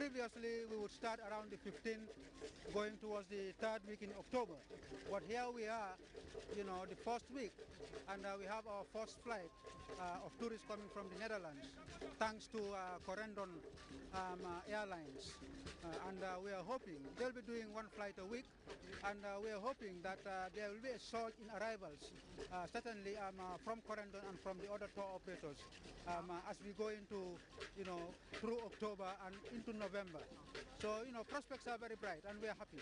previously we would start around the 15th, going towards the third week in October. But here we are, you know, the first week, and we have our first flight of tourists coming from the Netherlands, thanks to Corendon Airlines. And we are hoping they'll be doing one flight a week, and we are hoping that there will be a surge in arrivals, certainly from Corendon and from the other tour operators, as we go into, you know, through October and into November. So, you know, prospects are very bright, and we are happy.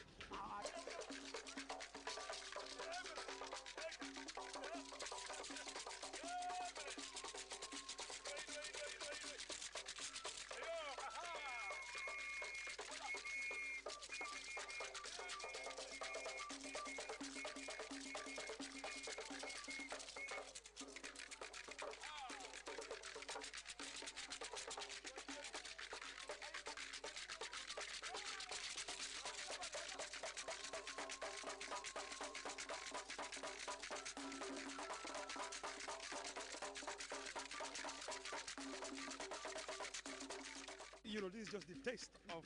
You know, this is just the taste of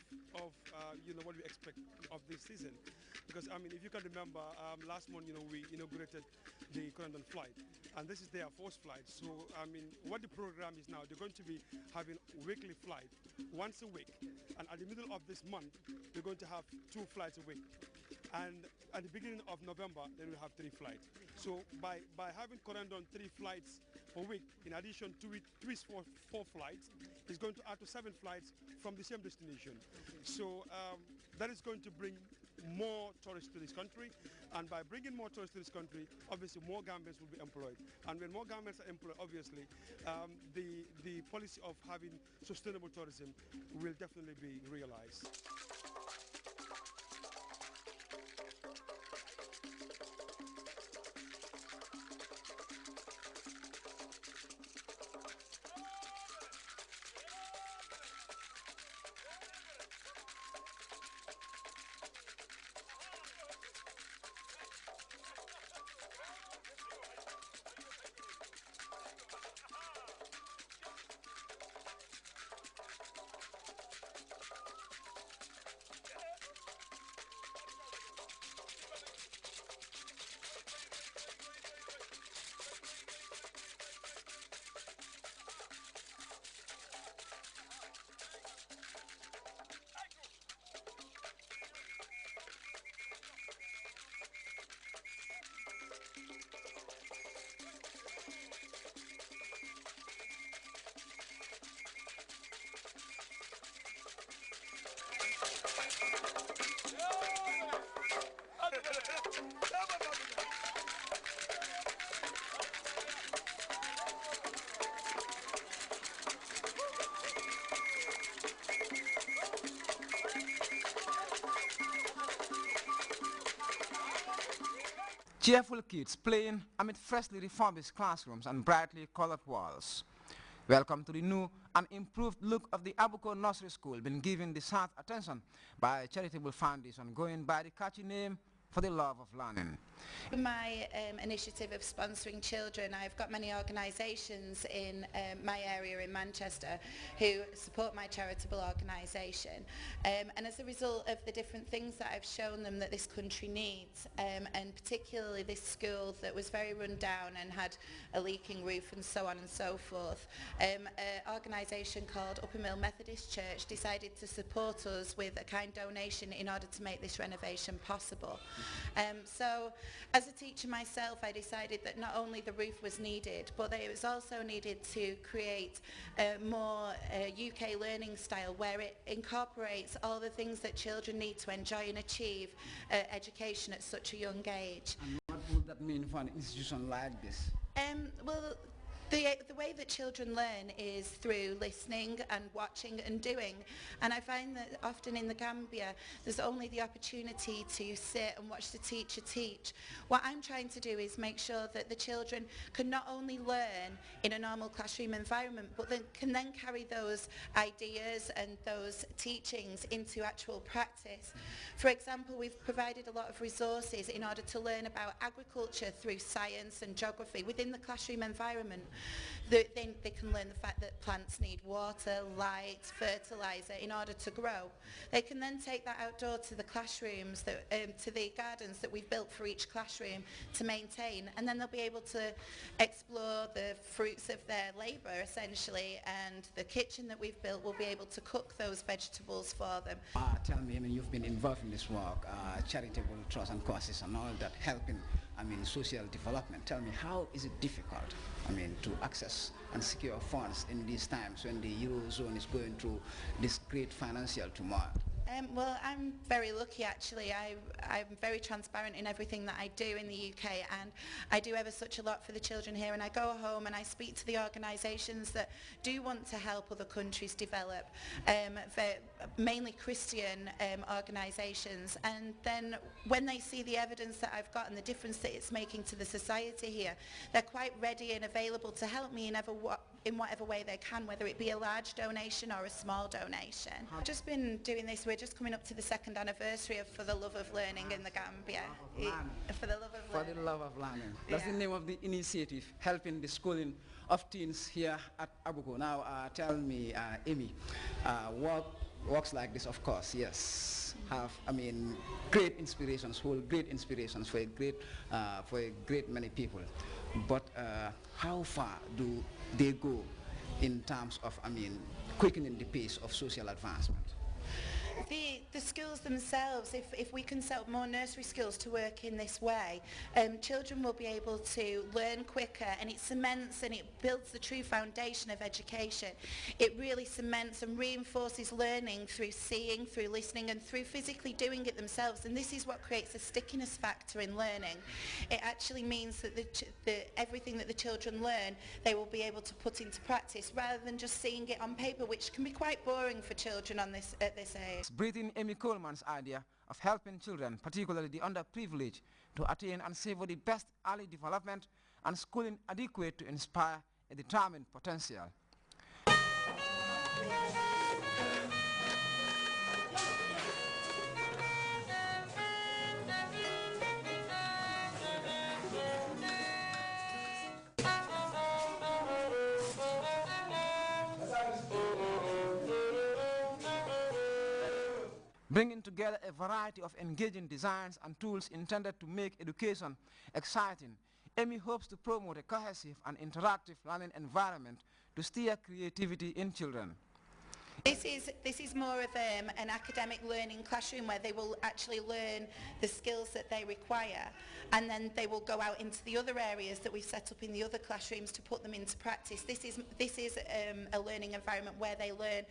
you know, what we expect of this season. Because, I mean, if you can remember, last month, you know, we inaugurated the Corendon flight, and this is their first flight. So, I mean, what the program is now, they're going to be having weekly flight once a week. And at the middle of this month, they're going to have 2 flights a week. And at the beginning of November, then we'll have 3 flights. So by having Corendon 3 flights per week, in addition to it, 4 flights, it's going to add to 7 flights from the same destination. So that is going to bring more tourists to this country, and by bringing more tourists to this country, obviously more Gambians will be employed. And when more Gambians are employed, obviously, the policy of having sustainable tourism will definitely be realized. Cheerful kids playing amid freshly refurbished classrooms and brightly colored walls. Welcome to the new and improved look of the Abuko Nursery School, been given the sought attention by a charitable foundation going by the catchy name For the Love of Learning. My initiative of sponsoring children, I've got many organisations in my area in Manchester who support my charitable organisation, and as a result of the different things that I've shown them that this country needs, and particularly this school that was very run down and had a leaking roof and so on and so forth, an organisation called Upper Mill Methodist Church decided to support us with a kind donation in order to make this renovation possible. So as a teacher myself, I decided that not only the roof was needed, but that it was also needed to create a more UK learning style where it incorporates all the things that children need to enjoy and achieve education at such a young age. And what would that mean for an institution like this? Well, the way that children learn is through listening and watching and doing, and I find that often in the Gambia there's only the opportunity to sit and watch the teacher teach. What I'm trying to do is make sure that the children can not only learn in a normal classroom environment, but then can carry those ideas and those teachings into actual practice. For example, we've provided a lot of resources in order to learn about agriculture through science and geography within the classroom environment, They can learn the fact that plants need water, light, fertiliser in order to grow. They can then take that outdoor to the classrooms, to the gardens that we've built for each classroom to maintain, and then they'll be able to explore the fruits of their labour essentially, and the kitchen that we've built will be able to cook those vegetables for them. Tell me, I mean, you've been involved in this work, charitable trusts and causes and all that, helping, I mean, social development. Tell me, how is it difficult, I mean, to access and secure funds in these times when the Eurozone is going through this great financial turmoil? Well, I'm very lucky actually. I'm very transparent in everything that I do in the UK, and I do ever such a lot for the children here, and I go home and I speak to the organisations that do want to help other countries develop, mainly Christian organisations, and then when they see the evidence that I've got and the difference that it's making to the society here, they're quite ready and available to help me in whatever way they can, whether it be a large donation or a small donation. I've just been doing this. We're just coming up to the 2nd anniversary of For the Love of Learning in the Gambia. For the Love of Learning. For the Love of Learning. That's the name of the initiative, helping the schooling of teens here at Abuko. Now, tell me, Amy, works like this, of course, yes, have, I mean, great inspirations, hold great inspirations for a great many people. But how far do they go in terms of, I mean, quickening the pace of social advancement? The schools themselves, if we can set up more nursery schools to work in this way, children will be able to learn quicker, and it cements and it builds the true foundation of education. It really cements and reinforces learning through seeing, through listening, and through physically doing it themselves, and this is what creates a stickiness factor in learning. It actually means that everything that the children learn, they will be able to put into practice rather than just seeing it on paper, which can be quite boring for children at this age. Breathing Amy Coleman's idea of helping children, particularly the underprivileged, to attain and savor the best early development and schooling adequate to inspire a determined potential. Bringing together a variety of engaging designs and tools intended to make education exciting, Amy hopes to promote a cohesive and interactive learning environment to steer creativity in children. This is more of an academic learning classroom where they will actually learn the skills that they require, and then they will go out into the other areas that we've set up in the other classrooms to put them into practice. This is a learning environment where they learn